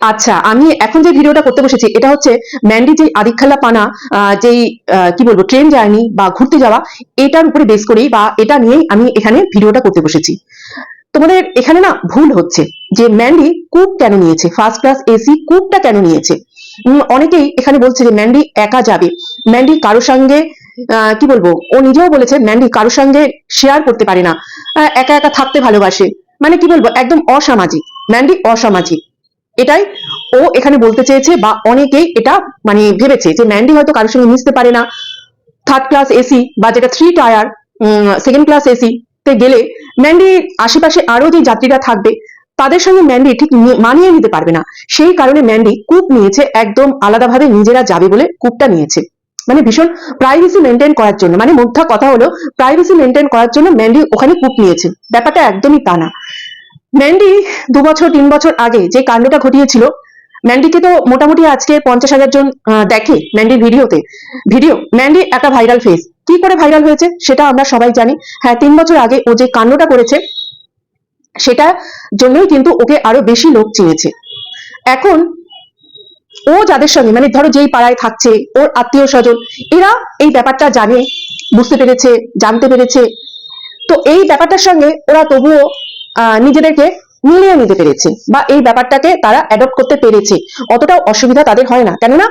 আচ্ছা, আমি এখন যে ভিডিওটা করতে বসেছি এটা হচ্ছে ম্যান্ডি যে আদিক্ষাল্লা পানা যেই কি বলবো ট্রেন জার্নি বা ঘুরতে যাওয়া এটার উপরে বেস করেই বা এটা নিয়েই আমি এখানে ভিডিওটা করতে বসেছি। তোমাদের এখানে না ভুল হচ্ছে যে ম্যান্ডি কুপ কেন নিয়েছে, ফার্স্ট ক্লাস এসি কুপটা কেন নিয়েছে। অনেকেই এখানে বলছে যে ম্যান্ডি একা যাবে, ম্যান্ডি কারোর সঙ্গে কি বলবো, ও নিজেও বলেছে ম্যান্ডি কারোর সঙ্গে শেয়ার করতে পারে না, একা একা থাকতে ভালোবাসে, মানে কি বলবো একদম অসামাজিক, ম্যান্ডি অসামাজিক, এটাই ও এখানে বলতে চেয়েছে বা অনেকেই এটা মানে ভেবেছে যে ম্যান্ডি হয়তো কারোর সঙ্গে মিশতে পারে না, থার্ড ক্লাস এসি বা যেটা three tyre second class AC তে গেলে ম্যান্ডির আশেপাশে আরো যে যাত্রীরা থাকবে তাদের সঙ্গে ম্যান্ডি ঠিক মানিয়ে নিতে পারবে না, সেই কারণে ম্যান্ডি কূপ নিয়েছে, একদম আলাদাভাবে নিজেরা যাবে বলে কূপটা নিয়েছে, মানে ভীষণ প্রাইভেসি মেনটেন করার জন্য, মানে মোদ্দা কথা হলো প্রাইভেসি মেনটেন করার জন্য ম্যান্ডি ওখানে কূপ নিয়েছে। ব্যাপারটা একদমই তা না। ম্যান্ডি 2 বছর 3 বছর আগে যে কাণ্ডটা ঘটিয়েছিল, ম্যান্ডিকে তো মোটামুটি আজকে 50,000 জন দেখে ম্যান্ডির ভিডিও ম্যান্ডি একটা ভাইরাল ফেস, কি করে ভাইরাল হয়েছে সেটা আমরা সবাই জানি। হ্যাঁ, 3 বছর আগে ও যে কাণ্ডটা করেছে সেটা জন্যই কিন্তু ওকে আরো বেশি লোক চিনেছে। এখন ও যাদের সঙ্গে মানে ধরো যেই পাড়ায় থাকছে ওর আত্মীয় স্বজন, এরা এই ব্যাপারটা জানে, বুঝতে পেরেছে, জানতে পেরেছে, তো এই ব্যাপারটার সঙ্গে ওরা তবুও নিজেদেরকে মিলিয়ে নিতে পেরেছে বা এই ব্যাপারটাকে তারা অ্যাডপ্ট করতে পেরেছে, অতটাও অসুবিধা তাদের হয় না, কেননা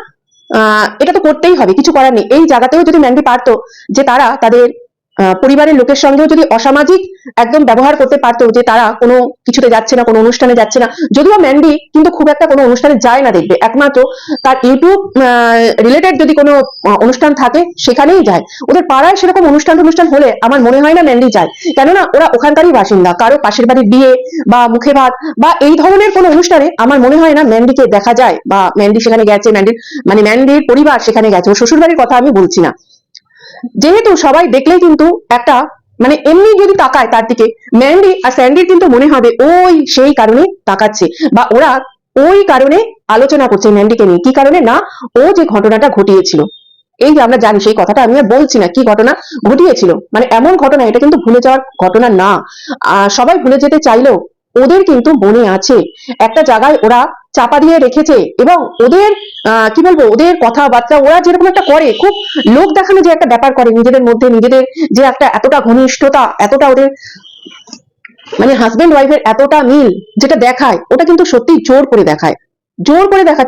এটা তো করতেই হবে, কিছু করার নেই। এই জায়গাতেও যদি ম্যান্ডি পারতো যে তারা তাদের পরিবারের লোকের সঙ্গেও যদি অসামাজিক একদম ব্যবহার করতে পারতো, যে তারা কোনো কিছুতে যাচ্ছে না, কোনো অনুষ্ঠানে যাচ্ছে না, যদিও ম্যান্ডি কিন্তু খুব একটা কোনো অনুষ্ঠানে যায় না, দেখবে একমাত্র তার ইউটিউব রিলেটেড যদি কোনো অনুষ্ঠান থাকে সেখানেই যায়, ওদের পাড়ায় সেরকম অনুষ্ঠান হলে আমার মনে হয় না ম্যান্ডি যায়, কেননা ওরা ওখানকারই বাসিন্দা, কারো পাশের বাড়ির বিয়ে বা মুখে ভাত বা এই ধরনের কোনো অনুষ্ঠানে আমার মনে হয় না ম্যান্ডিকে দেখা যায় বা ম্যান্ডি সেখানে গেছে, ম্যান্ডির পরিবার সেখানে গেছে, ও শ্বশুর বাড়ির কথা আমি বলছি না। যেহেতু সবাই দেখলেই কিন্তু একটা মানে এমনি যদি তাকায় তার দিকে, ম্যান্ডি আর স্যান্ডির কিন্তু মনে হবে ওই সেই কারণে তাকাচ্ছে বা ওরা ওই কারণে আলোচনা করছে ম্যান্ডিকে নিয়ে, কি কারণে না, ও যে ঘটনাটা ঘটিয়েছিল, এই যে আমরা জানি সেই কথাটা আমি আর বলছি না, কি ঘটনা ঘটিয়েছিল, মানে এমন ঘটনা এটা কিন্তু ভুলে যাওয়ার ঘটনা না। সবাই ভুলে যেতে চাইলেও ওদের কিন্তু মনে আছে, একটা জায়গায় ওরা চাপা দিয়ে রেখেছে, এবং ওদের কি বলবো ওদের কথাবার্তা ওরা যেরকম একটা করে, খুব লোক দেখানো যে একটা ব্যাপার করে নিজেদের মধ্যে, নিজেদের যে একটা এতটা ঘনিষ্ঠতা, এতটা ওদের মানে হাজবেন্ড ওয়াইফের এতটা মিল যেটা দেখায়, ওটা কিন্তু সত্যি জোর করে দেখায়,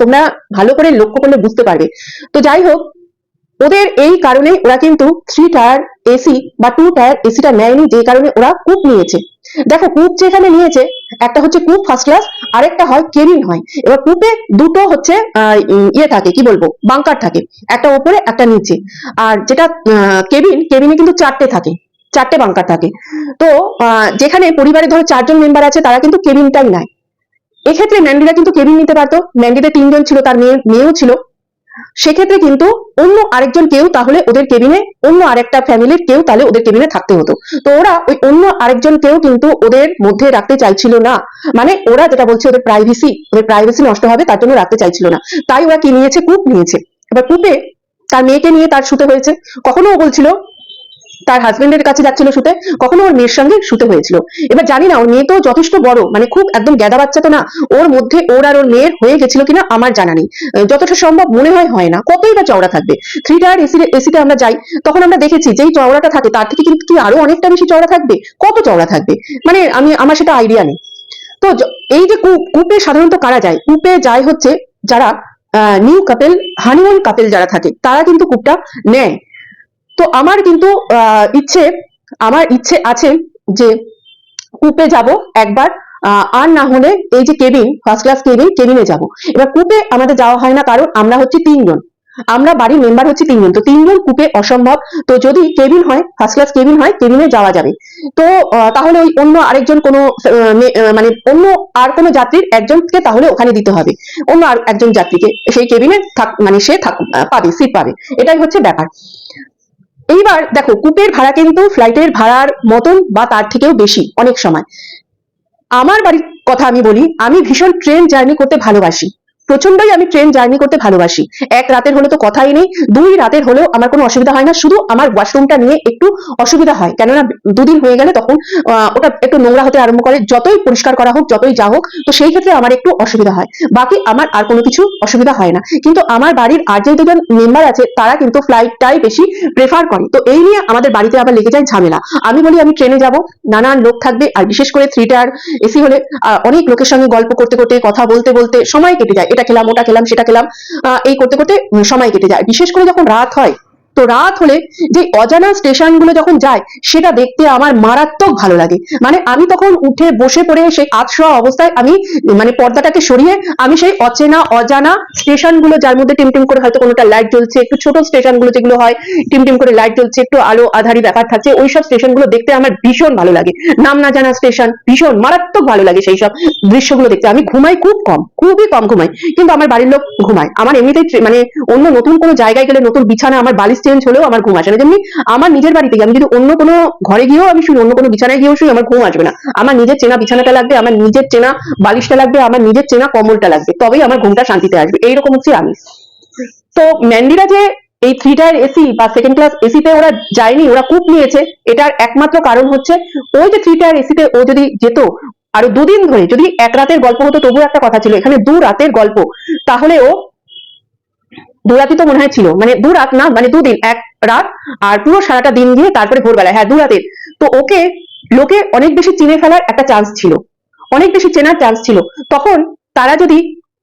তোমরা ভালো করে লক্ষ্য করলে বুঝতে পারবে। তো যাই হোক, ওদের এই কারণে ওরা কিন্তু 3 টায়ার এসি বা 2 টায়ার এসিটা নেয়নি, যে কারণে ওরা কূপ নিয়েছে। দেখো কূপ যেখানে নিয়েছে, একটা হচ্ছে কূপ ফার্স্ট ক্লাস, আরেকটা হয় কেবিন হয়। এবার কূপে দুটো হচ্ছে ইয়ে থাকে, কি বলবো বাংকার থাকে, একটা ওপরে একটা নিচে, আর যেটা কেবিনে কিন্তু 4টে থাকে, 4টে বাংকার থাকে। তো যেখানে পরিবারে ধরো 4 জন মেম্বার আছে তারা কিন্তু কেবিনটাই নেয়। এক্ষেত্রে ম্যান্ডিরা কিন্তু কেবিন নিতে পারতো, ম্যান্ডিতে 3 জন ছিল, তার মেয়েও ছিল, সেক্ষেত্রে কিন্তু অন্য আরেকজন কেউ তাহলে ওদের কেবিনে, অন্য আরেকটা ফ্যামিলির কেউ তাহলে ওদের কেবিনে থাকতে হতো, তো ওরা ওই অন্য আরেকজন কেউ কিন্তু ওদের মধ্যে রাখতে চাইছিল না, মানে ওরা যেটা বলছে ওদের প্রাইভেসি নষ্ট হবে তার জন্য রাখতে চাইছিল না, তাই ওরা কি নিয়েছে, কূপ নিয়েছে। এবার কূপে তার মেয়েকে নিয়ে তার শুতে হয়েছে, কখনো ও বলছিল তার হাজবেন্ডের কাছে যাচ্ছিল শুতে, কখনো ওর মেয়ের সঙ্গে শুতে হয়েছিল। এবার জানি না ওর মেয়ে তো যথেষ্ট বড়, মানে খুব একদম গ্যাদা বাচ্চা তো না, ওর মধ্যে ওর আর ওর মেয়ের হয়ে গেছিল কিনা আমার জানা নেই, যতটা সম্ভব মনে হয় না, কতই বা চওড়া থাকবে। 3 টায়ার এসিতে আমরা যাই, তখন আমরা দেখেছি যেই চওড়াটা থাকে তার থেকে কিন্তু কি আরো অনেকটা বেশি চওড়া থাকবে, কত চওড়া থাকবে মানে আমার সেটা আইডিয়া নেই। তো এই যে কূপে সাধারণত কারা যায়, কূপে যায় হচ্ছে যারা নিউ কাপেল, হানিমুন কাপেল যারা থাকে তারা কিন্তু কূপটা নেয়। তো আমার ইচ্ছে আছে যে কূপে যাব একবার, আর না হলে এই যে ফার্স্ট ক্লাস কেবিনে যাব। এবার কূপে আমাদের যাওয়া হয় না, কারণ আমরা হচ্ছে 3 জন, আমরা বাড়ির মেম্বার হচ্ছে 3 জন, তো 3 জন কূপে অসম্ভব। তো যদি কেবিন হয়, ফার্স্ট ক্লাস কেবিন হয়, কেবিনে যাওয়া যাবে। তো তাহলে ওই অন্য আরেকজন কোনো মানে অন্য আর কোনো যাত্রীর একজনকে তাহলে ওখানে দিতে হবে, অন্য আর একজন যাত্রীকে সেই কেবিনে মানে সে পাবে, সিট পাবে, এটাই হচ্ছে ব্যাপার। এইবার দেখো কূপের ভাড়া কিন্তু ফ্লাইটের ভাড়ার মতন বা তার থেকেও বেশি অনেক সময়। আমার বাড়ির কথা আমি বলি, আমি ভীষণ ট্রেন জার্নি করতে ভালোবাসি, প্রচন্ডই আমি ট্রেন জার্নি করতে ভালোবাসি। এক রাতের হলে তো কথাই নেই, 2 রাতের হলেও আমার কোনো অসুবিধা হয় না, শুধু আমার ওয়াশরুমটা নিয়ে একটু অসুবিধা হয়, কেননা 2 দিন হয়ে গেলে তখন ওটা একটু নোংরা হতে আরম্ভ করে, যতই পরিষ্কার করা হোক যতই যা হোক, তো সেই ক্ষেত্রে আমার একটু অসুবিধা হয়। বাকি আমার আর কোনো কিছু অসুবিধা হয় না। কিন্তু আমার বাড়ির আর যে 2জন মেম্বার আছে তারা কিন্তু ফ্লাইটটাই বেশি প্রেফার করে, তো এই নিয়ে আমাদের বাড়িতে আবার লেগে যায় ঝামেলা। আমি বলি আমি ট্রেনে যাব, নানান লোক থাকবে, আর বিশেষ করে 3 টায়ার এসি হলে অনেক লোকের সঙ্গে গল্প করতে করতে কথা বলতে বলতে সময় কেটে যায়, এটা খেলাম ওটা খেলাম সেটা খেলাম, এই করতে করতে সময় কেটে যায়। বিশেষ করে যখন রাত হয়, তো রাত হলে যে অজানা স্টেশন গুলো যখন যায় সেটা দেখতে আমার মারাত্মক ভালো লাগে। মানে আমি তখন উঠে বসে পড়ে সেই আতশোয়া অবস্থায় আমি মানে পর্দাটাকে সরিয়ে আমি সেই অচেনা অজানা স্টেশন গুলো, যার মধ্যে টিমটিম করে হয়তো কোনোটা লাইট জ্বলছে, একটু ছোট স্টেশন গুলো যেগুলো হয় টিমটিম করে লাইট জ্বলছে, একটু আলো আধারি ব্যাপার থাকছে, ওইসব স্টেশন গুলো দেখতে আমার ভীষণ ভালো লাগে। নাম না জানা স্টেশন, ভীষণ মারাত্মক ভালো লাগে সেই সব দৃশ্যগুলো দেখতে। আমি ঘুমাই খুব কম, খুবই কম ঘুমাই, কিন্তু আমার বাড়ির লোক ঘুমায়। আমার এমনিতেই মানে অন্য নতুন কোনো জায়গায় গেলে নতুন বিছানা, আমার বালিশ চেঞ্জ হলেও আমার ঘুম আসে না। যেমনি আমার নিজের বাড়িতে আমি যদি অন্য কোনো ঘরে গিয়েও আমি শুই, অন্য কোনো বিছানায় গিয়েও শুই, আমার ঘুম আসবে না। আমার নিজের চেনা বিছানাটা লাগবে, আমার নিজের চেনা বালিশটা লাগবে, আমার নিজের চেনা কম্বলটা লাগবে, তবেই আমার ঘুমটা শান্তিতে আসবে। এইরকম হচ্ছে আমি। তো ম্যান্ডিরা যে এই 3 টায়ার এসি বা সেকেন্ড ক্লাস এসিতে ওরা যায়নি, ওরা কুপ নিয়েছে, এটার একমাত্র কারণ হচ্ছে ওই যে 3 টায়ার এসিতে ও যদি যেত আরো 2 দিন ধরে, যদি 1 রাতের গল্প হতো তবুও একটা কথা ছিল, এখানে 2 রাতের গল্প, তাহলে ও 2 রাতই তো মনে হয় ছিল, মানে 2 রাত না, মানে 2 দিন, 1 রাত আর পুরো সারাটা দিন দিয়ে তারপরে ভোরবেলা, হ্যাঁ 2 রাতের। তো ওকে লোকে অনেক বেশি চিনে ফেলার একটা চান্স ছিল, অনেক বেশি চেনার চান্স ছিল। তখন তারা যদি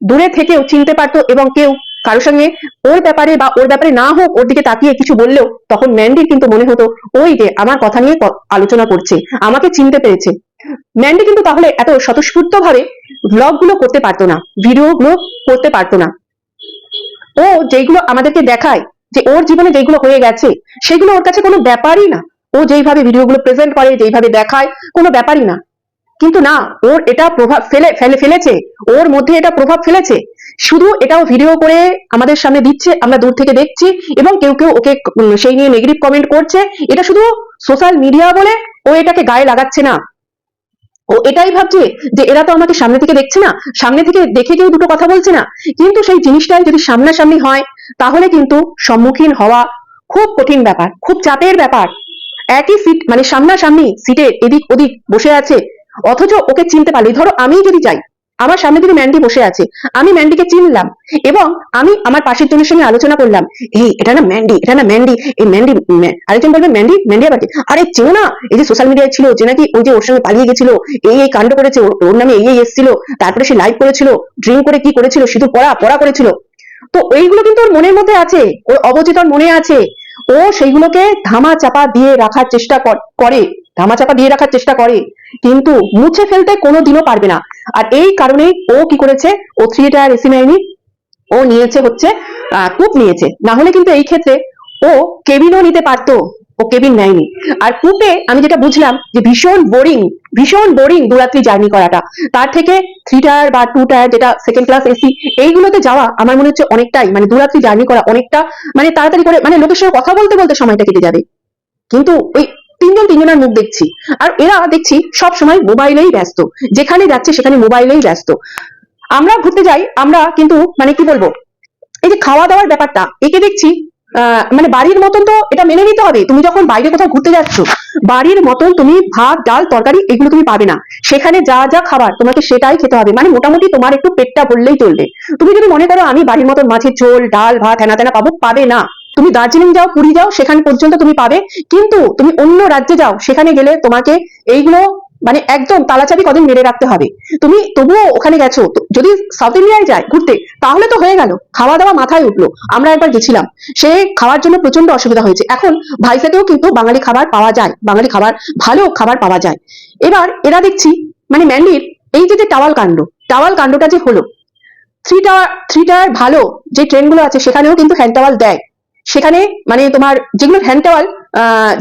দূরে থেকেও চিনতে পারতো এবং কেউ কারোর সঙ্গে ওর ব্যাপারে বা ওর ব্যাপারে না হোক ওর দিকে তাকিয়ে কিছু বললেও, তখন ম্যান্ডির কিন্তু মনে হতো ওই যে আমার কথা নিয়ে আলোচনা করছে, আমাকে চিনতে পেরেছে। ম্যান্ডি কিন্তু তাহলে এত স্বতঃস্ফূর্ত ভাবে ব্লগ গুলো করতে পারতো না, ভিডিও গুলো করতে পারতো না। ও যেগুলো আমাদেরকে দেখায় যে ওর জীবনে যেগুলো হয়ে গেছে সেগুলো ওর কাছে কোনো ব্যাপারই না। ও যেইভাবে ভিডিওগুলো প্রেজেন্ট করে, যেইভাবে দেখায়, কোনো ব্যাপারই না। কিন্তু না, ওর এটা প্রভাব ফেলেছে, ওর মধ্যে এটা প্রভাব ফেলেছে। শুধু এটাও ভিডিও করে আমাদের সামনে দিচ্ছে, আমরা দূর থেকে দেখছি, এবং কেউ কেউ ওকে সেই নিয়ে নেগেটিভ কমেন্ট করছে। এটা শুধু সোশ্যাল মিডিয়া বলে ও এটাকে গায়ে লাগাচ্ছে না, ও এটাই ভাবছে যে এরা তো আমাকে সামনে থেকে দেখছে না, সামনে থেকে দেখে কেউ দুটো কথা বলছে না। কিন্তু সেই জিনিসটাই যদি সামনাসামনি হয় তাহলে কিন্তু সম্মুখীন হওয়া খুব কঠিন ব্যাপার, খুব চাপের ব্যাপার। একই সিট, মানে সামনাসামনি সিটে এদিক ওদিক বসে আছে, অথচ ওকে চিনতে পারলি। ধরো আমি যদি যাই, আমার সামনে যদি ম্যান্ডি বসে আছে, আমি ম্যান্ডিকে চিনলাম এবং আমি আমার পাশের জনের সঙ্গে আলোচনা করলাম, এই এটা না ম্যান্ডি, এটা না ম্যান্ডি, এই ম্যান্ডি। আরেকজন বলবে ম্যান্ডি, ম্যান্ডি আবার কি? আরে চেনো না, এই যে সোশ্যাল মিডিয়ায় ছিল, যে নাকি ওই যে ওর সঙ্গে পালিয়ে গেছিল, এই কাণ্ড করেছে, ওর নামে এই এসেছিল, তারপরে সে লাইভ করেছিল, ড্রিঙ্ক করে কি করেছিল, শুধু পড়া করেছিল। তো এইগুলো কিন্তু ওর মনের মধ্যে আছে, ওর অবচেতন মনে আছে। ও সেইগুলোকে ধামা চাপা দিয়ে রাখার চেষ্টা করে, ধামা চাপা দিয়ে রাখার চেষ্টা করে, কিন্তু মুছে ফেলতে কোনোদিনও পারবে না। আর এই কারণেই ও কি করেছে, ও 3 টায়ার এসি নেয়নি, ও নিয়েছে হচ্ছে কুপ নিয়েছে। না হলে কিন্তু এই ক্ষেত্রে ও কেবিনও নিতে পারতো, ও কেবিন নেয়নি। আর কুপে আমি যেটা বুঝলাম যে ভীষণ বোরিং, ভীষণ বোরিং 2 রাত্রি জার্নি করাটা। তার থেকে 3 টায়ার বা 2 টায়ার যেটা সেকেন্ড ক্লাস এসি, এইগুলোতে যাওয়া আমার মনে হচ্ছে অনেকটাই, মানে 2 রাত্রি জার্নি করা অনেকটা, মানে তাড়াতাড়ি করে, মানে লোকের সঙ্গে কথা বলতে বলতে সময়টা কেটে যাবে। কিন্তু ওই তিনজনের মুখ দেখছি, আর এরা দেখছি সব সময় মোবাইলেই ব্যস্ত, যেখানে যাচ্ছে সেখানে মোবাইলেই ব্যস্ত। আমরা ঘুরতে যাই, আমরা কিন্তু মানে কি বলবো, এই যে খাওয়া দাওয়ার ব্যাপারটা, একে দেখছি মানে বাড়ির মতন তো এটা মেনে নিতে হবে। তুমি যখন বাইরে কোথাও ঘুরতে যাচ্ছ, বাড়ির মতন তুমি ভাত ডাল তরকারি এগুলো তুমি পাবে না। সেখানে যা যা খাবার তোমাকে সেটাই খেতে হবে, মানে মোটামুটি তোমার একটু পেটটা ভরলেই চলবে। তুমি যদি মনে করো আমি বাড়ির মতন মাছের ঝোল ডাল ভাত হেনা তেনা পাবো, পাবে না। তুমি দার্জিলিং যাও, পুরী যাও, সেখানে পর্যন্ত তুমি পাবে, কিন্তু তুমি অন্য রাজ্যে যাও, সেখানে গেলে তোমাকে এইগুলো মানে একদম তালাচাবি কদিন মেরে রাখতে হবে। তুমি তবুও ওখানে গেছো, যদি সাউথ ইন্ডিয়ায় যায় ঘুরতে তাহলে তো হয়ে গেল, খাওয়া দাওয়া মাথায় উঠলো। আমরা একবার গেছিলাম, সে খাওয়ার জন্য প্রচন্ড অসুবিধা হয়েছে। এখন ভাইসাকেও কিন্তু বাঙালি খাবার পাওয়া যায়, বাঙালি খাবার, ভালো খাবার পাওয়া যায়। এবার এরা দেখছি মানে ম্যান্ডির এই যে টাওয়াল কাণ্ডটা যে হলো, 3 টায়ার ভালো যে ট্রেনগুলো আছে সেখানেও কিন্তু হ্যান্ড টাওয়াল দেয়। সেখানে মানে তোমার যেগুলো হ্যান্ড টাওয়াল,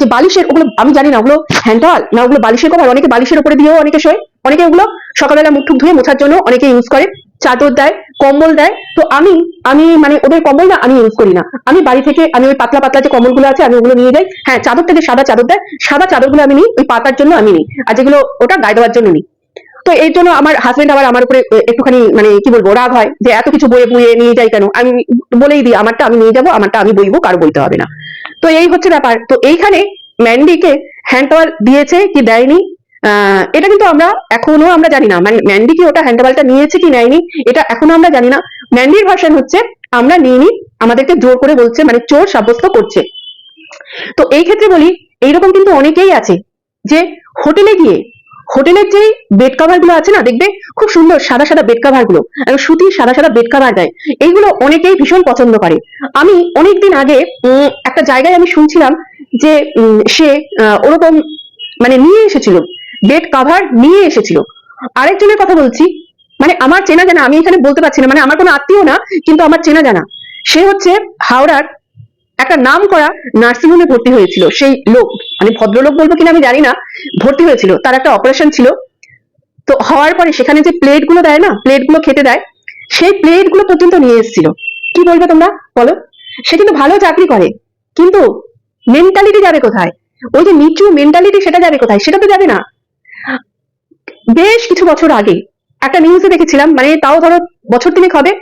যে বালিশের, ওগুলো আমি জানি না ওগুলো হ্যান্ড টাওয়াল না ওগুলো বালিশের কভার, অনেকে বালিশের উপরে দিয়েও অনেকে শোয়, অনেকে ওগুলো সকালবেলা মুখ টুক ধুয়ে মোছার জন্য অনেকে ইউজ করে, চাদর দেয়, কম্বল দেয়। তো আমি আমি মানে ওদের কম্বল না আমি ইউজ করি না, আমি বাড়ি থেকে আমি ওই পাতলা পাতলা যে কম্বলগুলো আছে আমি ওগুলো নিয়ে যাই। হ্যাঁ, চাদরটা যে সাদা চাদর দেয়, সাদা চাদরগুলো আমি নিই, ওই পাতার জন্য আমি নিই, আর যেগুলো ওটা গায়ে দেওয়ার জন্য নিই। তো এই জন্য আমার হাজবেন্ড আবার আমার উপরে একটুখানি মানে কি বলবো রাগ হয় যে এত কিছু বয়ে বয়ে নিয়ে যাই কেন। আমি বলেই দিই আমারটা আমি নিয়ে যাবো, আমারটা আমি বইবো, কারো বইতে হবে না। তো এই হচ্ছে ব্যাপার। তো এইখানে ম্যান্ডিকে হ্যান্ড টাওয়াল দিয়েছে কি দেয়নি এটা কিন্তু আমরা এখনো আমরা জানি না। মানে ম্যান্ডি কি ওটা হ্যান্ড টাওয়ালটা নিয়েছে কি নেয়নি এটা এখনো আমরা জানি না। ম্যান্ডির ভার্সন হচ্ছে আমরা নিইনি, আমাদেরকে জোর করে বলছে, মানে চোর সাব্যস্ত করছে। তো এই ক্ষেত্রে বলি এইরকম কিন্তু অনেকেই আছে যে হোটেলে গিয়ে হোটেলের যে বেড কাভার গুলো আছে না, দেখবে খুব সুন্দর সাদা সাদা বেড কাভার গুলো, সুতির সাদা সাদা বেড কাভার দেয়, এইগুলো অনেকেই ভীষণ পছন্দ করে। আমি অনেকদিন আগে একটা জায়গায় আমি শুনছিলাম যে সে ওরকম মানে নিয়ে এসেছিল, বেড কাভার নিয়ে এসেছিল। আরেকজনের কথা বলছি, মানে আমার চেনা জানা, আমি এখানে বলতে পারছি না, মানে আমার কোনো আত্মীয় না কিন্তু আমার চেনা জানা। সে হচ্ছে হাওড়ার একটা নাম করা নার্সিংহোমে ভর্তি হয়েছিল। সেই লোক, মানে ভদ্রলোক বলবো কিনা আমি জানি না, ভর্তি হয়েছিল, তার একটা অপারেশন ছিল। তো হওয়ার পরে সেখানে যে প্লেট গুলো দেয় না, প্লেট গুলো খেতে দেয়, সেই প্লেট গুলো পর্যন্ত নিয়ে এসেছিল। কি বলবে তোমরা বলো? সে কিন্তু ভালো চাকরি করে, কিন্তু মেন্টালিটি যাবে কোথায়? ওই যে নিচু মেন্টালিটি সেটা যাবে কোথায়? সেটা তো যাবে না। বেশ কিছু বছর আগে একটা নিউজে দেখেছিলাম, মানে তাও ধরো বছর তিনেক হবে,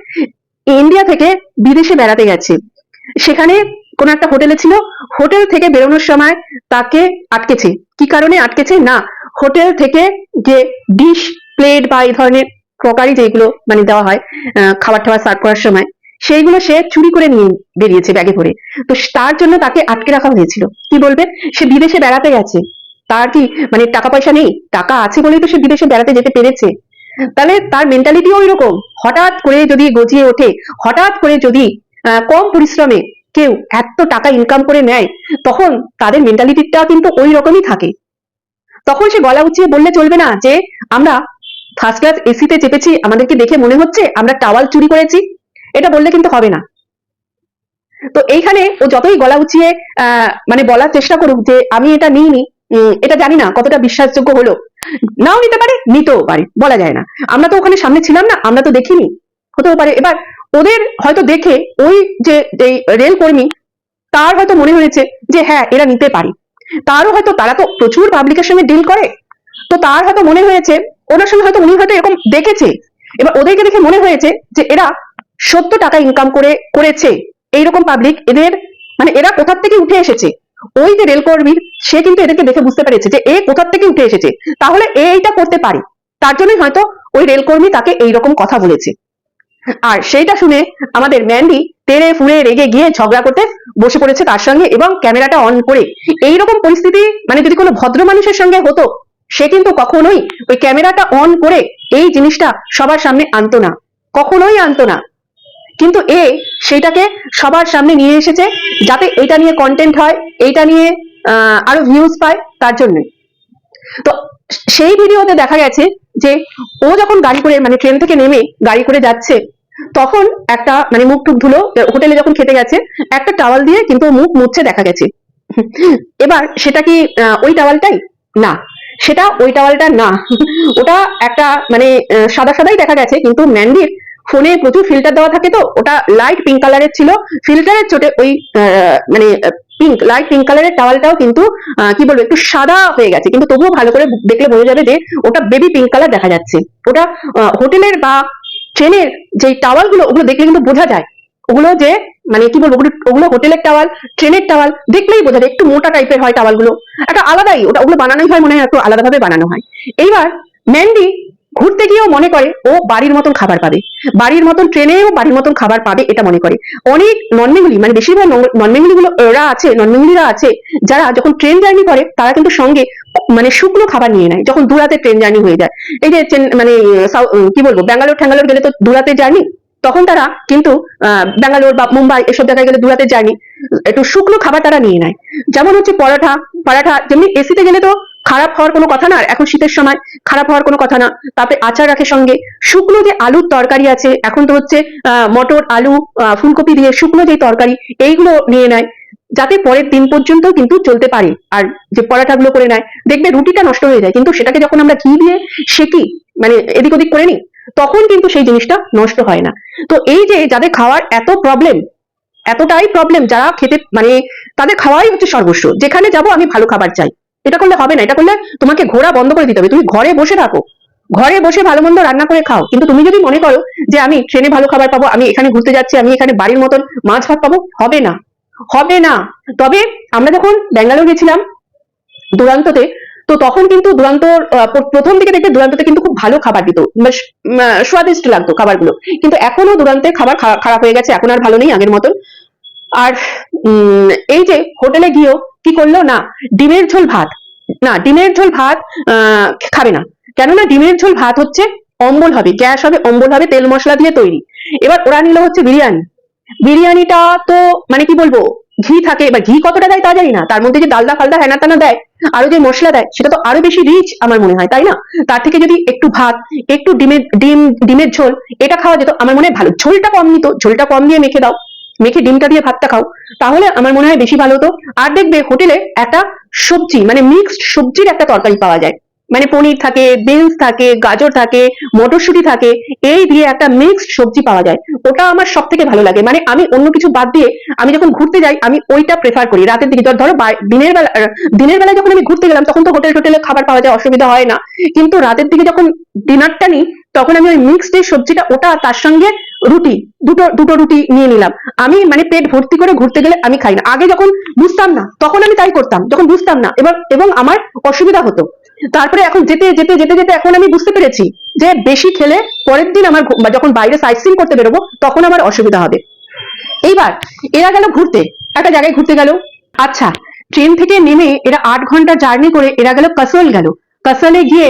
ইন্ডিয়া থেকে বিদেশে বেড়াতে গেছে। সেখানে কোন একটা হোটেলে ছিল, হোটেল থেকে বেরোনোর সময় তাকে আটকেছে। কি কারণে আটকেছে না, হোটেল থেকে যে ডিশ প্লেট বা এই ধরনের ক্রকারি যেগুলো মানে দেওয়া হয় খাবার টাবার সার্ভ করার সময়, সেইগুলো সে চুরি করে নিয়ে বেরিয়েছে ব্যাগে করে। তো তার জন্য তাকে আটকে রাখা হয়েছিল। কি বলবে? সে বিদেশে বেড়াতে গেছে, তার কি মানে টাকা পয়সা নেই? টাকা আছে বলেই তো সে বিদেশে বেড়াতে যেতে পেরেছে। তাহলে তার মেন্টালিটিও ওই রকম। হঠাৎ করে যদি গজিয়ে ওঠে, হঠাৎ করে যদি কম পরিশ্রমে কেউ এত টাকা ইনকাম করে নেয়, তখন তাদের মেন্টালিটিটা কিন্তু ওই রকমই থাকে। তখন সে গলা উঁচিয়ে বললে চলবে না যে আমরা ফার্স্ট ক্লাস এসিতে চেপেছি, আমাদেরকে দেখে মনে হচ্ছে আমরা টাওয়াল চুরি করেছি, এটা বললে কিন্তু হবে না। তো এইখানে ও যতই গলা উঁচিয়ে মানে বলার চেষ্টা করুক যে আমি এটা নিইনি, এটা জানি না কতটা বিশ্বাসযোগ্য হলো, নাও নিতে পারে, নিতেও পারে, বলা যায় না। আমরা তো ওখানে সামনে ছিলাম না, আমরা তো দেখিনি, হতেও পারে। এবার ওদের হয়তো দেখে ওই যে রেল কর্মী, তার হয়তো মনে হয়েছে যে হ্যাঁ এরা নিতে পারে। তারও হয়তো, তারা তো প্রচুর পাবলিকের সঙ্গে ডিল করে, তো তার হয়তো মনে হয়েছে, ওনার সঙ্গে হয়তো উনি হয়তো এরকম দেখেছে। এবার ওদেরকে দেখে মনে হয়েছে যে এরা 70 টাকা ইনকাম করেছে, এইরকম পাবলিক এদের, মানে এরা কোথার থেকে উঠে এসেছে। ওই যে রেলকর্মীর, সে কিন্তু এদেরকে দেখে বুঝতে পেরেছে যে এ কোথার থেকে উঠে এসেছে, তাহলে এইটা করতে পারে। তার জন্যই হয়তো ওই রেলকর্মী তাকে এইরকম কথা বলেছে। আর সেইটা শুনে আমাদের ম্যান্ডি তেড়ে ফুড়ে রেগে গিয়ে ঝগড়া করতে বসে পড়েছে তার সঙ্গে, এবং ক্যামেরাটা অন করে। এইরকম পরিস্থিতি মানে যদি কোনো ভদ্র মানুষের সঙ্গে হতো, সে কিন্তু কখনোই ওই ক্যামেরাটা অন করে এই জিনিসটা সবার সামনে আনতো না, কখনোই আনতো না। কিন্তু সেইটাকে সবার সামনে নিয়ে এসেছে যাতে এটা নিয়ে কন্টেন্ট হয়, এইটা নিয়ে আরো ভিউজ পায়, তার জন্য। তো সেই ভিডিওতে দেখা গেছে যে ও যখন গাড়ি করে মানে ট্রেন থেকে নেমে গাড়ি করে যাচ্ছে, তখন একটা মানে মুখ টুক ধুলো, হোটেলে যখন খেতে গেছে একটা টাওয়াল দিয়ে কিন্তু মুখ মুছছে দেখা গেছে। এবার সেটা কি ওই টাওয়ালটাই? না, সেটা ওই টাওয়ালটা না। ওটা একটা মানে সাদা সাদাই দেখা গেছে, কিন্তু ম্যান্ডির ফোনে প্রচুর ফিল্টার দেওয়া থাকে, তো ওটা লাইট পিঙ্ক কালারের ছিল। ফিল্টারের চোটে ওই পিঙ্ক, লাইট পিঙ্ক কালারের টাওয়ালটাও কিন্তু কি বলবো একটু সাদা হয়ে গেছে, কিন্তু তবুও ভালো করে দেখলে বোঝা যাবে যে ওটা বেবি পিঙ্ক কালার দেখা যাচ্ছে। ওটা হোটেলের বা ট্রেনের যে টাওয়াল গুলো, ওগুলো দেখলে কিন্তু বোঝা যায় ওগুলো যে মানে কি বলবো, ওগুলো হোটেলের টাওয়াল, ট্রেনের টাওয়াল দেখলেই বোঝা যায়। একটু মোটা টাইপের হয় টাওয়াল গুলো, একটা আলাদাই, ওগুলো বানানোই হয় মনে হয়, একটু আলাদাভাবে বানানো হয়। এইবার ম্যান্ডি ঘুরতে গিয়েও মনে করে ও বাড়ির মতন খাবার পাবে, বাড়ির মতন ট্রেনেও বাড়ির মতন খাবার পাবে, এটা মনে করে। অনেক নন বেঙ্গলি, মানে বেশিরভাগ নন বেঙ্গলি গুলো ওরা আছে, নন বেঙ্গলিরা আছে যারা যখন ট্রেন জার্নি করে তারা কিন্তু সঙ্গে মানে শুকনো খাবার নিয়ে নেয় যখন দুরাতে ট্রেন জার্নি হয়ে যায়। এই যে মানে কি বলবো, ব্যাঙ্গালোর ঠ্যাঙ্গালোর গেলে তো দুরাতে জার্নি, তখন তারা কিন্তু ব্যাঙ্গালোর বা মুম্বাই এসব জায়গায় গেলে দুরাতে জার্নি, একটু শুকনো খাবার তারা নিয়ে নেয়। যেমন হচ্ছে পরাঠা, পরাঠা যেমনি এসিতে গেলে তো খারাপ হওয়ার কোনো কথা না, এখন শীতের সময় খারাপ হওয়ার কোনো কথা না। তারপরে আচার রাখে সঙ্গে, শুকনো যে আলুর তরকারি আছে, এখন তো হচ্ছে মটর আলু ফুলকপি দিয়ে শুকনো যে তরকারি, এইগুলো নিয়ে নেয় যাতে পরের দিন পর্যন্ত কিন্তু চলতে পারে। আর যে পরাঠাগুলো করে নেয়, দেখবে রুটিটা নষ্ট হয়ে যায়, কিন্তু সেটাকে যখন আমরা ঘি দিয়ে সেকি মানে এদিক ওদিক করে নিই, তখন কিন্তু সেই জিনিসটা নষ্ট হয় না। তো এই যে যাদের খাওয়ার এত প্রবলেম, এতটাই প্রবলেম, যারা খেতে মানে তাদের খাওয়াই হচ্ছে সর্বস্ব, যেখানে যাব আমি ভালো খাবার চাই, এটা করলে হবে না। এটা করলে তোমাকে ঘোরা বন্ধ করে দিতে হবে, তুমি ঘরে বসে থাকো, ঘরে বসে ভালো মন্দ রান্না করে খাও, কিন্তু তুমি যদি মনে করো যে আমি ট্রেনে ভালো খাবার পাবো, আমি এখানে ঘুরতে যাচ্ছি, আমি এখানে বাড়ির মতন মাছ ভাত পাবো, হবে না, হবে না। তবে আমরা যখন ব্যাঙ্গালোর গেছিলাম দুরান্ততে, তো তখন কিন্তু দুরান্তর প্রথম দিকে দেখতে দুরান্ততে কিন্তু খুব ভালো খাবার দিত, বেশ স্বাদিষ্ট লাগতো খাবারগুলো, কিন্তু এখনো দুরান্তে খাবার খারাপ হয়ে গেছে, এখন আর ভালো নেই আগের মতন। আর এই যে হোটেলে গিয়েও কি করলো না, ডিমের ঝোল ভাত, না ডিমের ঝোল ভাত খাবে না, কেননা ডিমের ঝোল ভাত হচ্ছে অম্বল হবে, গ্যাস হবে, অম্বল হবে, তেল মশলা দিয়ে তৈরি। এবার ওরা নিল হচ্ছে বিরিয়ানি, বিরিয়ানিটা তো মানে কি বলবো, ঘি থাকে, এবার ঘি কতটা দেয় তা জানি না, তার মধ্যে যে ডালদা ফালদা হেনা টানা দেয়, আরো যে মশলা দেয় সেটা তো আরো বেশি রিচ আমার মনে হয়, তাই না? তার থেকে যদি একটু ভাত, একটু ডিমের ঝোল এটা খাওয়া যেত, আমার মনে হয় ভালো, ঝোলটা কম নিত, ঝোলটা কম দিয়ে মেখে দাও, মেখে ডিমটা দিয়ে ভাতটা খাও, তাহলে আমার মনে হয় বেশি ভালো হতো। আর দেখবে হোটেলে একটা সবজি মানে মিক্সড সবজির একটা তরকারি পাওয়া যায়, মানে পনির থাকে, বিনস থাকে, গাজর থাকে, মটরশুঁটি থাকে, এই দিয়ে একটা মিক্সড সবজি পাওয়া যায়, ওটা আমার সব থেকে ভালো লাগে। মানে আমি অন্য কিছু বাদ দিয়ে আমি যখন ঘুরতে যাই আমি ওইটা প্রেফার করি রাতের দিকে। ধরো দিনের বেলায় যখন আমি ঘুরতে গেলাম তখন তো হোটেলে খাবার পাওয়া যায়, অসুবিধা হয় না, কিন্তু রাতের দিকে যখন ডিনারটা নিই তখন আমি ওই মিক্সড যে সবজিটা ওটা, তার সঙ্গে রুটি, দুটো দুটো রুটি নিয়ে নিলাম। আমি মানে পেট ভর্তি করে ঘুরতে গেলে আমি খাই না, আগে যখন বুঝতাম না তখন আমি তাই করতাম, যখন বুঝতাম না এবং আমার অসুবিধা হতো। তারপরে এখন যেতে যেতে যেতে যেতে এখন আমি বুঝতে পেরেছি যে বেশি খেলে পরের দিন আমার যখন বাইরে সাইট সিইং করতে বেরোবো তখন আমার অসুবিধা হবে। এইবার এরা গেল ঘুরতে, একটা জায়গায় ঘুরতে গেল, আচ্ছা ট্রেন থেকে নেমে এরা 8 ঘন্টা জার্নি করে এরা গেল কাসল, গেল কাসলে গিয়ে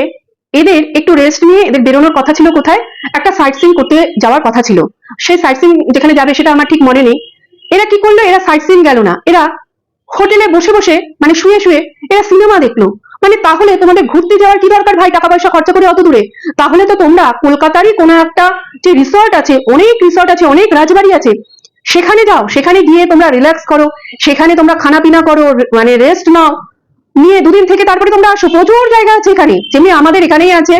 এদের একটু রেস্ট নিয়ে এদের বেরোনোর কথা ছিল কোথায়, একটা সাইট সিইং করতে যাওয়ার কথা ছিল, সেই সাইট সিইং যেখানে যাবে সেটা আমার ঠিক মনে নেই। এরা কি করলো, এরা সাইট সিইং গেল না, এরা হোটেলে বসে বসে মানে শুয়ে শুয়ে এরা সিনেমা দেখলো। মানে তাহলে তোমাদের ঘুরতে যাওয়ার কি দরকার ভাই, টাকা পয়সা খরচা করে অত দূরে? তাহলে তো তোমরা কলকাতারই কোনো একটা যে রিসর্ট আছে, অনেক রিসর্ট আছে, অনেক রাজবাড়ি আছে, সেখানে যাও, সেখানে গিয়ে তোমরা রিল্যাক্স করো, সেখানে তোমরা খানা পিনা করো, মানে রেস্ট নাও, নিয়ে দুদিন থেকে তারপরে তোমরা আসো। প্রচুর জায়গা আছে এখানে, যেমনি আমাদের এখানেই আছে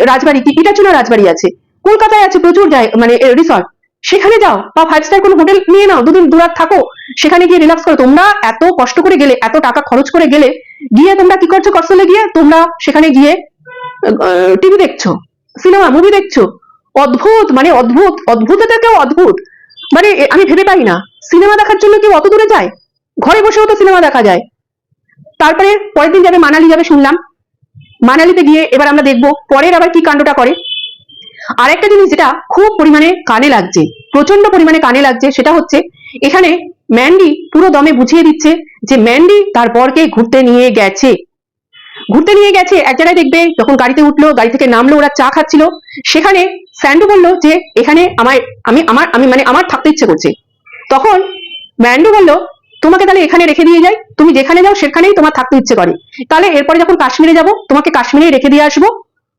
রাজবাড়ি, কি ইটাচুনা রাজবাড়ি আছে, কলকাতায় আছে প্রচুর মানে রিসর্ট, সেখানে যাও, বা 5 স্টার কোনো হোটেল নিয়ে নাও, দুরাত থাকো, সেখানে গিয়ে রিল্যাক্স করো। তোমরা এত কষ্ট করে গেলে, এত টাকা খরচ করে গেলে, গিয়ে তোমরা কি করছো, কসলে গিয়ে তোমরা সেখানে গিয়ে টিভি দেখছো, সিনেমা মুভি দেখছো, অদ্ভুত, মানে অদ্ভুত, অদ্ভুতটাকেও অদ্ভুত। মানে আমি ভেবে পাই না, সিনেমা দেখার জন্য কেউ অত দূরে যায়? ঘরে বসেও তো সিনেমা দেখা যায়। তারপরে পরের দিন যাবে মানালি, যাবে শুনলাম, মানালিতে গিয়ে এবার আমরা দেখবো পরের আবার কি কাণ্ডটা করে। আরেকটা জিনিস যেটা খুব পরিমাণে কানে লাগছে, প্রচন্ড পরিমাণে কানে লাগছে, সেটা হচ্ছে এখানে ম্যান্ডি পুরো দমে বুঝিয়ে দিচ্ছে যে ম্যান্ডি তার বরকে ঘুরতে নিয়ে গেছে, ঘুরতে নিয়ে গেছে। এক জায়গায় দেখবে যখন গাড়িতে উঠলো, গাড়ি থেকে নামলো, ওরা চা খাচ্ছিল, সেখানে স্যান্ডু বললো যে এখানে আমার থাকতে ইচ্ছে করছে। তখন ম্যান্ডু বললো তোমাকে তাহলে এখানে রেখে দিয়ে যাই, তুমি যেখানে যাও সেখানেই তোমার থাকতে ইচ্ছে করে, তাহলে এরপরে যখন কাশ্মীরে যাব তোমাকে কাশ্মীরে রেখে দিয়ে আসবো,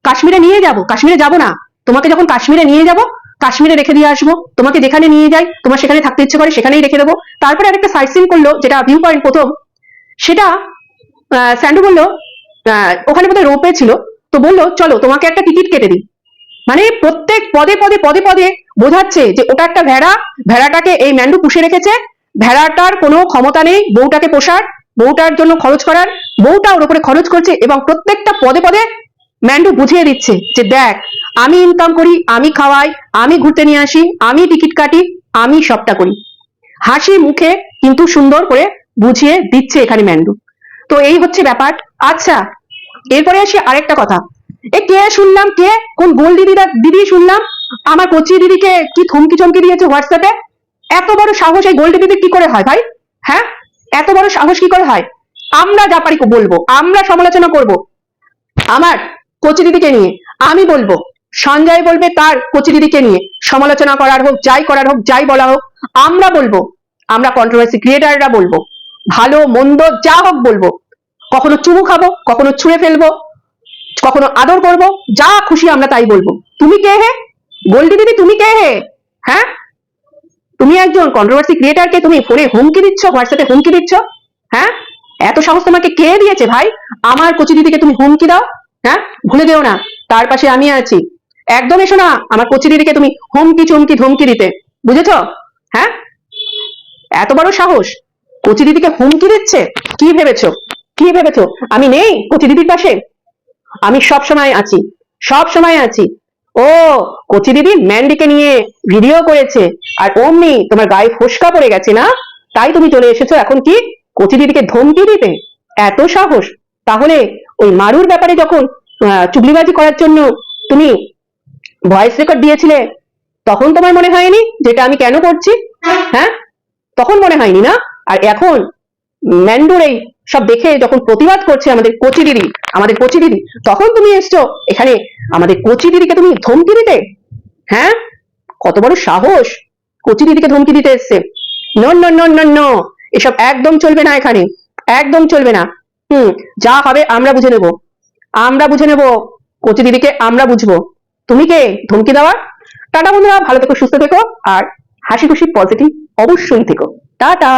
কাশ্মীরে নিয়ে যাব, কাশ্মীরে যাব না, তোমাকে যখন কাশ্মীরে নিয়ে যাব কাশ্মীরে রেখে দিয়ে আসবো, তোমাকে যেখানে নিয়ে যাই তোমার সেখানে থাকতে ইচ্ছে করে সেখানেই রেখে দেবো। তারপরে আরেকটা সাইট সিইং করলো, যেটা ভিউ পয়েন্ট প্রথম, সেটা স্যান্ডু বললো ওখানে বোধহয় রোপে ছিল, তো বললো চলো তোমাকে একটা টিকিট কেটে দিই। মানে প্রত্যেক পদে পদে পদে পদে বোঝাচ্ছে যে ওটা একটা ভেড়া, ভেড়াটাকে এই ম্যান্ডু পুষে রেখেছে, ভেড়াটার কোনো ক্ষমতা নেই বউটাকে পোষার, বউটার জন্য খরচ করার, বউটা ওর উপরে খরচ করছে, এবং প্রত্যেকটা পদে পদে ম্যান্ডু বুঝিয়ে দিচ্ছে যে দেখ আমি ইনকাম করি, আমি খাওয়াই, আমি ঘুরতে নিয়ে আসি, আমি টিকিট কাটি, আমি সবটা করি, হাসি মুখে কিন্তু সুন্দর করে বুঝিয়ে দিচ্ছে এখানে ম্যান্ডু। তো এই হচ্ছে ব্যাপার। আচ্ছা এরপরে আসি আরেকটা কথা, কে শুনলাম, কে কোন গোল দিদি শুনলাম আমার কচি দিদিকে কি থমকি চমকি দিয়েছে হোয়াটসঅ্যাপে। এত বড় সাহস এই গোল দিদির কি করে হয় ভাই? হ্যাঁ, এত বড় সাহস কি করে হয়? আমরা যা পারি বলবো, আমরা সমালোচনা করব আমার কচি দিদিকে নিয়ে, আমি বলবো, সঞ্জয় বলবে তার কচি দিদিকে নিয়ে, সমালোচনা করার হোক, যাই বলা হোক, আমরা বলবো, আমরা কন্ট্রোভার্সি ক্রিয়েটাররা বলবো, ভালো মন্দ যা হোক বলবো, কখনো চুমু খাবো, কখনো ছুঁড়ে ফেলবো, কখনো আদর করব, যা খুশি আমরা তাই বলবো। তুমি কে হে গোল্ডি দিদি, তুমি কে হে? হ্যাঁ, তুমি একজন কন্ট্রোভার্সি ক্রিয়েটারকে তুমি ফোনে হুমকি দিচ্ছ, হোয়াটসঅ্যাপে হুমকি দিচ্ছ? হ্যাঁ, এত সাহস তোমাকে কে দিয়েছে ভাই আমার কচি দিদিকে তুমি হুমকি দাও? হ্যাঁ, ভুলে যেও না তার পাশে আমি আছি, একদম এসো না আমার কচি দিদিকে তুমি হুমকি চমকি ধমকি দিতে, বুঝেছো? হ্যাঁ, এত বড় সাহস, কচি দিদিকে হুমকি দিচ্ছে। কি ভেবেছো, কি ভেবেছো আমি নেই কচি দিদির পাশে? আমি সব সময় আছি, সব সময় আছি। ও, কচি দিদি ম্যান্ডিকে নিয়ে ভিডিও করেছে আর অমনি তোমার গায়ে ফোসকা পড়ে গেছে না, তাই তুমি চলে এসেছো এখন কি কচি দিদিকে ধমকি দিতে? এত সাহস! তাহলে ওই মারুর ব্যাপারে যখন চুগলিবাজি করার জন্য তুমি ভয়েস রেকর্ড দিয়েছিলে, তখন তোমার মনে হয়নি যেটা আমি কেন করছি? হ্যাঁ, তখন মনে হয়নি না? আর এখন ম্যান্ডুর এই সব দেখে যখন প্রতিবাদ করছে আমাদের কচি দিদি, তখন তুমি এসছো এখানে আমাদের কচি দিদিকে তুমি ধমকি দিতে? হ্যাঁ, কত বড় সাহস কচি দিদিকে ধমকি দিতে এসছে! No no no no no, এসব একদম চলবে না এখানে, একদম চলবে না। যা হবে আমরা বুঝে নেব, আমরা বুঝে নেব, কচি দিদিকে আমরা বুঝবো। তুমি কে ধমকি দেওয়ার? টাটা বন্ধুরা, ভালো থেকো, সুস্থ থেকো, আর হাসি খুশি পজিটিভ অবশ্যই থেকো। টাটা।